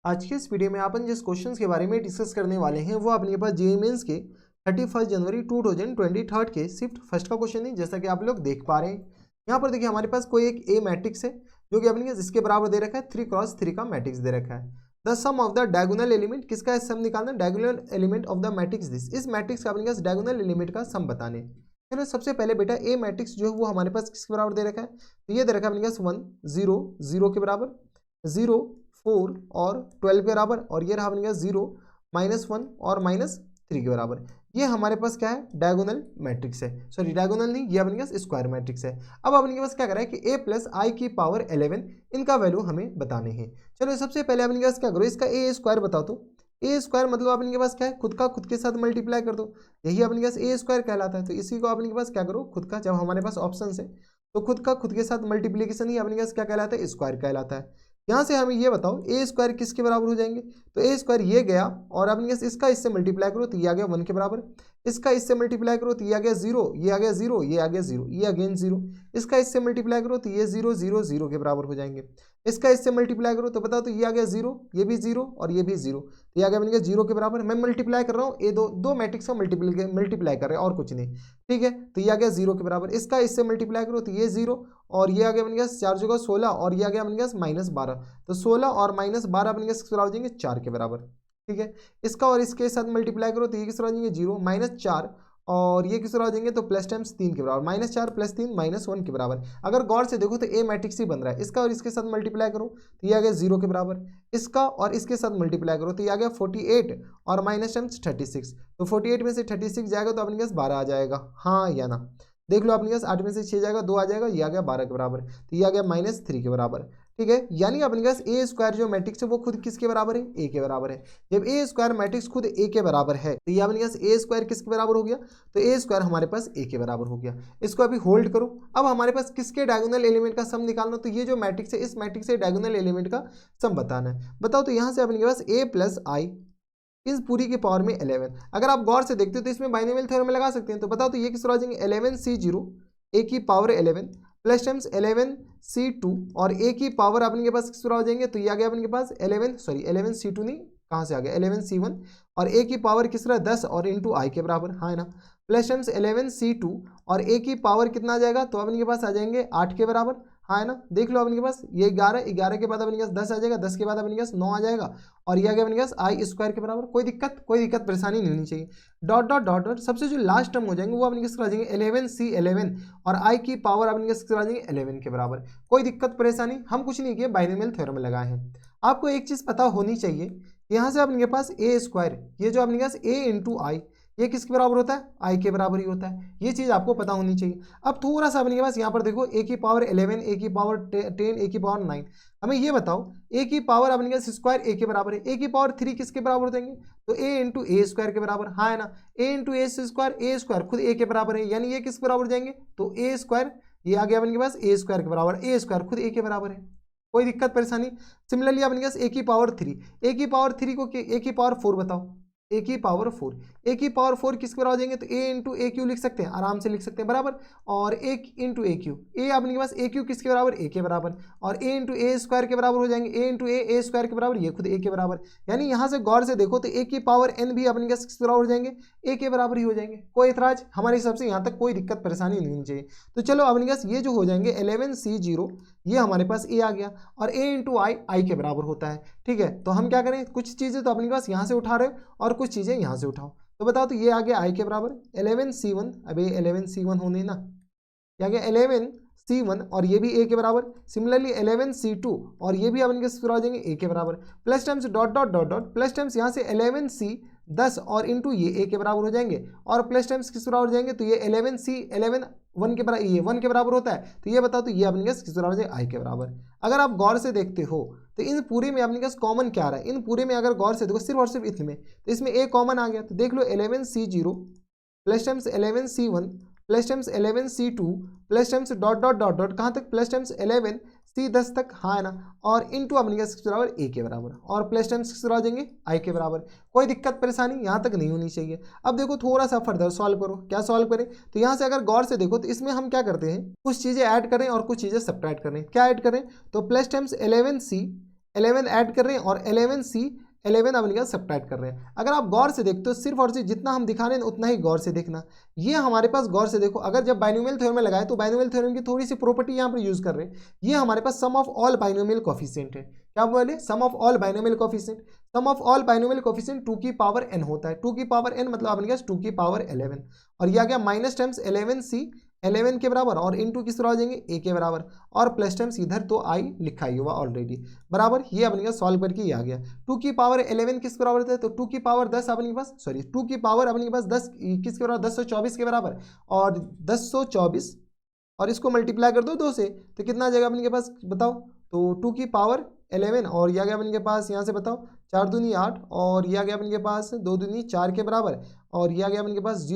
आज के इस वीडियो में अपन जिस क्वेश्चंस के बारे में डिस्कस करने वाले हैं वो अपने पास जेईई मेंस के 31 जनवरी 2023 के शिफ्ट फर्स्ट का क्वेश्चन है। जैसा कि आप लोग देख पा रहे हैं यहाँ पर देखिए हमारे पास कोई एक ए मैट्रिक्स है जो कि अपने जिसके बराबर दे रखा है 3x3 का मैट्रिक्स दे रखा है। The sum of the diagonal element, किसका सम निकालना, diagonal element of the matrix this, इस मैट्रिक्स का अपने पास डायगोनल एलिमेंट का सम बताने। चलो सबसे पहले बेटा ए मैट्रिक्स जो है वो हमारे पास किसके बराबर दे रखा है, तो ये दे रखा है अपने पास 1 0 0 के बराबर, 0 4 और 12 के बराबर, और ये रहा अपने पास 0 -1 और -3 के बराबर। ये हमारे पास क्या है, डायगोनल मैट्रिक्स है, सॉरी डायगोनल नहीं, ये अपने पास स्क्वायर मैट्रिक्स है। अब अपने पास क्या करा है कि a + i की पावर 11 इनका वैल्यू हमें बताने हैं। चलो सबसे पहले अपने पास क्या करो, इसका a स्क्वायर बताओ। तो a स्क्वायर मतलब अपने पास क्या है, खुद का खुद के साथ मल्टीप्लाई कर दो, यही अपने पास a स्क्वायर कहलाता है। तो इसी को अपने पास क्या करो, खुद का, जब हमारे पास ऑप्शन है तो खुद का खुद के साथ मल्टीप्लीकेशन ही अपने पास क्या कहलाता है, स्क्वायर कहलाता है। यहाँ से हमें ये बताओ ए स्क्वायर किसके बराबर हो जाएंगे, तो ए स्क्वायर ये गया और अपने पास इसका इससे मल्टीप्लाई करो तो ये आ गया 1 के बराबर, इसका इससे मल्टीप्लाई करो तो ये आ गया 0, ये आ गया 0, ये आ गया 0, ये अगेन 0, इसका इससे मल्टीप्लाई करो तो ये 0 0 0 के बराबर हो जाएंगे, इसका इससे मल्टीप्लाई करो तो बताओ तो ये आ गया 0, ये भी 0 और ये भी 0, तो ये आ गया बन गया 0 के बराबर। मैं मल्टीप्लाई कर रहा हूँ, ये दो मैट्रिक्स का मल्टीप्लाई कर रहे हैं और कुछ नहीं, ठीक है। तो ये आ गया 0 के बराबर, इसका इससे मल्टीप्लाई करो तो ये 0 और ये आ गया बन गया 4 जगह 16 और ये आ गया बन गया -12, तो 16 और -12 बन गया किस बराबर हो जाएंगे, 4 के बराबर, ठीक है। इसका और इसके साथ मल्टीप्लाई करो तो ये किस तरह हो जाएंगे 0 -4 और ये किस तरह हो जाएंगे, तो प्लस टाइम्स 3 के बराबर, -4 + 3 -1 के बराबर। अगर गौर से देखो तो ए मैट्रिक्स ही बन रहा है, इसका और इसके साथ मल्टीप्लाई करो तो ये आ गया 0 के बराबर, इसका और इसके साथ मल्टीप्लाई करो तो ये आ गया 48 और -36, तो 48 में से 36 जाएगा तो अपने पास 12 आ जाएगा, हाँ या ना, देख लो अपने पास 8 में से 6 जाएगा, 2 आ जाएगा, ये आ गया 12 के बराबर, तो ये आ गया -3 के बराबर, ठीक है। यानी अपने पास ए स्क्वायर जो मैट्रिक्स है वो खुद किसके बराबर है, ए के बराबर है। जब ए स्क्वायर मैट्रिक्स खुद ए के बराबर है तो ये अपने पास ए स्क्वायर किसके बराबर हो गया, तो ए स्क्वायर हमारे पास ए के बराबर हो गया। इसको अभी होल्ड करो। अब हमारे पास किसके डायगोनल एलिमेंट का सम निकालना, तो ये जो मैट्रिक्स है इस मैट्रिक्स से डायगोनल एलिमेंट का सम बताना है। बताओ तो यहाँ से अपने पास a + i इस पूरी की पावर में 11, अगर आप गौर से देखते हो तो इसमें बाइनोमियल थ्योरम में लगा सकते हैं। तो बताओ तो ये किस तरह आ जाएंगे, 11c0 a की पावर 11 प्लस टाइम्स 11c2 और a की पावर अपने के पास किस तरह हो जाएंगे, तो ये आ गया अपने के पास 11c2 नहीं, कहाँ से आ गया 11c1 और a की पावर किस तरह 10 और इंटू i के बराबर, हाँ है ना, प्लस टाइम्स 11c2 और a की पावर कितना आ जाएगा, तो अपने के पास आ जाएंगे 8 के बराबर, हाँ है ना। देख लो अपने के पास ये 11 के बाद अपने के पास 10 आ जाएगा, 10 के बाद अपने के पास 9 आ जाएगा और ये आ गया अपने पास आई स्क्वायर के बराबर। कोई दिक्कत परेशानी नहीं होनी चाहिए। डॉट डॉट डॉट डॉट सबसे जो लास्ट टर्म हो जाएंगे वो अपने किस आ जाएंगे 11c11 और आई की पावर अपने किस आ जाएंगे 11 के बराबर। कोई दिक्कत परेशानी, हम कुछ नहीं किए, बाइनोमियल थ्योरम लगाए हैं। आपको एक चीज़ पता होनी चाहिए, यहाँ से अपने पास ए स्क्वायर, ये जो अपने पास ए इंटू आई, ये किसके बराबर होता है, आई के बराबर ही होता है। ये चीज़ आपको पता होनी चाहिए। अब थोड़ा सा अपने पास यहाँ पर देखो a की पावर 11, a की पावर 10, a की पावर 9, हमें ये बताओ a की पावर अपने पास स्क्वायर a के बराबर है, a की पावर 3 किसके बराबर हो जाएंगे, तो a इंटू ए स्क्वायर के बराबर, हाँ है ना, a इंटू ए स्क्वायर खुद a के बराबर है, यानी ये किसके बराबर हो जाएंगे, तो a स्क्वायर, ये आ गया अपने पास a स्क्वायर के बराबर, a स्क्वायर खुद a के बराबर है। कोई दिक्कत परेशानी। सिमिलरली अपने पास a की पावर 3, a की पावर 3 को a की पावर 4 बताओ, a की पावर 4, a की पावर 4 किसके बराबर हो जाएंगे, तो a इंटू ए क्यू लिख सकते हैं, आराम से लिख सकते हैं बराबर, और a into A Q, a अपने के पास a क्यू किसके बराबर, a के बराबर, और a इंटू ए स्क्वायर के बराबर हो जाएंगे, a इंटू ए स्क्वायर के बराबर, ये खुद a के बराबर। यानी यहाँ से गौर से देखो तो a की पावर n भी अपने के पास किसके बराबर हो जाएंगे, a के बराबर ही हो जाएंगे। कोई इतराज हमारे हिसाब से यहाँ तक कोई दिक्कत परेशानी नहीं होनी चाहिए। तो चलो अपने पास ये जो हो जाएंगे 11c0, ये हमारे पास a आ गया और a इंटू आई के बराबर होता है, ठीक है। तो हम क्या करें, कुछ चीज़ें तो अपने पास यहाँ से उठा रहे हो और कुछ चीज़ें यहाँ से उठाओ। तो बताओ तो ये आ गया i के बराबर 11c1, अब ये 11c1 होने ना, ये आ गया 11c1 और ये भी a के बराबर। सिमिलरली 11c2 और ये भी अपन के आ जाएंगे a के बराबर, plus times dot dot dot dot plus times यहाँ से 11c 10 और इंटू ये a के बराबर हो जाएंगे, और प्लस टाइम्स किस बराबर हो जाएंगे, तो ये 11c 11 1 के बराबर, ये 1 के बराबर होता है। तो ये बताओ तो ये अपने पास किस बराबर हो जाएगा, i के बराबर। अगर आप गौर से देखते हो तो इन पूरे में अपने पास कॉमन क्या आ रहा है, इन पूरे में अगर गौर से देखो सिर्फ और सिर्फ इसमें, तो इसमें a कॉमन आ गया। तो देख लो 11c0 plus times 11c1 plus times 11c2 plus times dot dot dot dot कहाँ तक, प्लस टाइम्स 11c10 तक, हाँ है ना, और इंटू अपने किस बराबर a के बराबर, और प्लस टाइम्स किस बराबर आ जाएंगे i के बराबर। कोई दिक्कत परेशानी यहाँ तक नहीं होनी चाहिए। अब देखो थोड़ा सा फर्दर सॉल्व करो, क्या सॉल्व करें, तो यहाँ से अगर गौर से देखो तो इसमें हम क्या करते हैं, कुछ चीज़ें ऐड करें और कुछ चीज़ें सब्ट्रैक्ट करें। क्या ऐड करें, तो प्लस टाइम्स 11 ऐड कर रहे हैं और 11C 11 अपने पास सब्ट्रैक्ट कर रहे हैं। अगर आप गौर से देखते हो सिर्फ और सिर्फ जितना हम दिखा रहे हैं उतना ही गौर से देखना। ये हमारे पास गौर से देखो, अगर जब बाइनोमियल थ्योरम में लगाए तो बाइनोमियल थ्योरम की थोड़ी सी प्रॉपर्टी यहाँ पर यूज कर रहे हैं। ये हमारे पास sum of all binomial coefficient है। क्या बोले? Sum of all binomial coefficient. Sum of all binomial coefficient 2 की पावर n होता है। 2 की पावर n मतलब अपने पास 2 की पावर 11 और ये आ गया माइनस टाइम्स 11C 11 के बराबर और इनटू किस तरह हो जाएंगे a के बराबर और प्लस टाइम्स इधर तो i लिखा ही हुआ ऑलरेडी बराबर। ये अपने पास सॉल्व करके ये आ गया 2 की पावर 11 किस बराबर होता है? तो 2 की पावर 10 अपने पास 2 की पावर अपने पास 10 किसके बराबर? 1024 के बराबर और 1024 और इसको मल्टीप्लाई कर दो 2 से तो कितना आ जाएगा अपने के पास बताओ? तो 2 की पावर 11 और ये आ गया अपने के पास यहाँ से बताओ 4 दूनी 8 और ये आ गया अपने के पास 2 दूनी 4 के बराबर और ये आ गया अपने के पास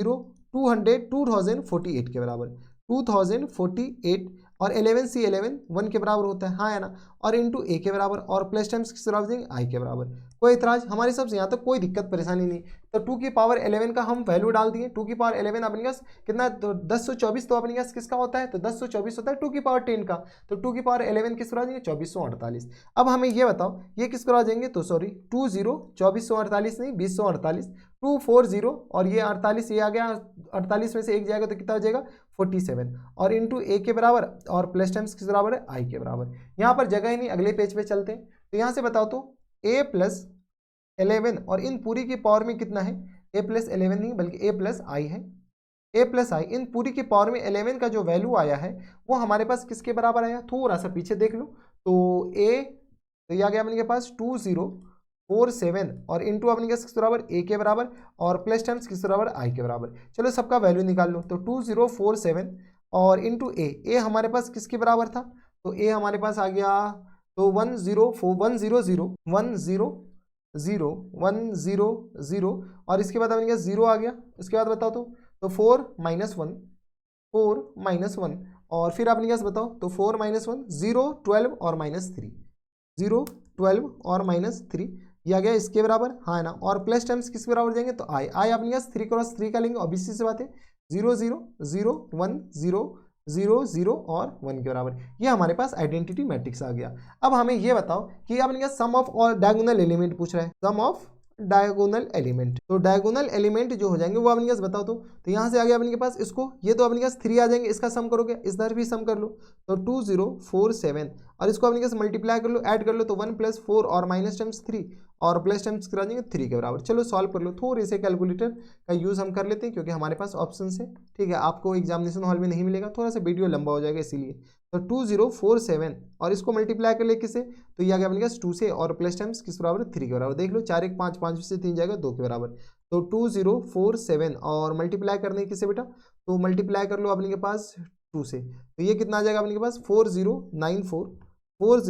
2048 के बराबर 2048 और 11C 11 1 के बराबर होता है, हाँ है ना, और इंटू a के बराबर और प्लस टाइम्स किस बराबर देंगे? i के बराबर। कोई इतराज? हमारे सबसे यहाँ तक कोई दिक्कत परेशानी नहीं। तो 2 की पावर 11 का हम वैल्यू डाल दिए। 2 की पावर 11 अपने पास कितना? तो 1024 तो अपने पास किसका होता है? तो 1024 होता है 2 की पावर 10 का। तो 2 की पावर 11 किस बराबर देंगे? 2448। अब हमें ये बताओ ये किस बराबर देंगे? तो सॉरी 2448 नहीं 2048 240 और ये 48 ये आ गया 48 में से एक जाएगा तो कितना हो जाएगा? 47 और इंटू a के बराबर और प्लस टाइम्स किस बराबर है? i के बराबर। यहाँ पर जगह ही नहीं, अगले पेज पे चलते हैं। तो यहाँ से बताओ तो a प्लस 11 और इन पूरी की पावर में कितना है? a प्लस 11 नहीं बल्कि a प्लस i है। a प्लस i इन पूरी की पावर में 11 का जो वैल्यू आया है वो हमारे पास किसके बराबर आया? थोड़ा सा पीछे देख लो तो a तो ये आ गया अपने के पास 2047 और इंटू अपने किस बराबर? a के बराबर और प्लस टाइम्स किस बराबर? i के बराबर। चलो सबका वैल्यू निकाल लो तो 2047 और इंटू a हमारे पास किसके बराबर था? तो a हमारे पास आ गया तो 100 और इसके बाद अपने 0 आ गया। इसके बाद बताओ तो 4 माइनस 1 और फिर अपने पास बताओ तो 4 माइनस 1 0 12 और माइनस 3 0 12 और माइनस 3 ये आ गया इसके बराबर, हाँ है ना, और प्लस टाइम्स किसके बराबर देंगे? तो आई अपने पास 3 क्रॉस 3 का लेंगे और बीसी से बात है 0 0 0 1 0 0 0 और 1 के बराबर। ये हमारे पास आइडेंटिटी मैट्रिक्स आ गया। अब हमें ये बताओ कि अपने पास सम ऑफ और डायगोनल एलिमेंट पूछ रहा है, सम ऑफ डायगोनल एलिमेंट। तो डायगोनल एलिमेंट जो हो जाएंगे वो अपने पास बताओ तो यहाँ से आ गया अपने के पास इसको, ये तो अपने पास 3 आ जाएंगे, इसका सम करोगे इधर भी सम कर लो तो 2047 और इसको अपने पास मल्टीप्लाई कर लो ऐड कर लो तो 1 + 4 और माइनस टाइम्स 3 और प्लस टाइम्स करा देंगे 3 के बराबर। चलो सॉल्व कर लो। थोड़े से कैलकुलेटर का यूज़ हम कर लेते हैं क्योंकि हमारे पास ऑप्शन है, ठीक है, आपको एग्जामिनेशन हॉल में नहीं मिलेगा, थोड़ा सा वीडियो लंबा हो जाएगा इसीलिए। तो 2047 और इसको मल्टीप्लाई कर ले किससे? तो ये आ गया अपने पास 2 से और प्लस टाइम्स किस बराबर? 3 के बराबर। देख लो 4 1 5 5 से 3 जाएगा 2 के बराबर। तो 2047 और मल्टीप्लाई करने किससे बेटा? तो मल्टीप्लाई कर लो अपने के पास 2 से तो ये कितना आ जाएगा अपने के पास? 4094 और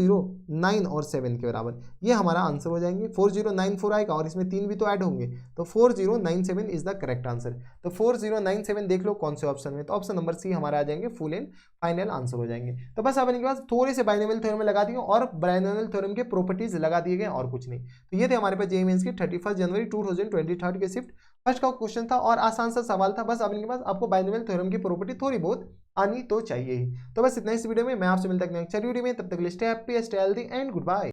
7 के बराबर। ये हमारा आंसर हो जाएंगे। 4094 आएगा और इसमें 3 भी तो ऐड होंगे तो 4097 इज द करेक्ट आंसर। तो 4097 देख लो कौन से ऑप्शन में, तो ऑप्शन नंबर सी हमारा आ जाएंगे, फुल एंड फाइनल आंसर हो जाएंगे। तो बस अपने पास थोड़े से बाइनोमियल थ्योरम में लगा दिए और बाइनोमियल थ्योरम के प्रॉपर्टीज लगा दिए गए और कुछ नहीं। तो ये थे हमारे पास जेईई मेंस की 31 जनवरी 2023 के शिफ्ट फर्स्ट का क्वेश्चन था और आसान सा सवाल था। बस अपने पास आपको बाइनोमियल थ्योरम की प्रॉपर्टी थोड़ी बहुत आनी तो चाहिए ही। तो बस इतना इस वीडियो में, मैं आपसे मिलता हूं नेक्स्ट वीडियो में, तब तक के लिए stay happy, stay healthy and good bye.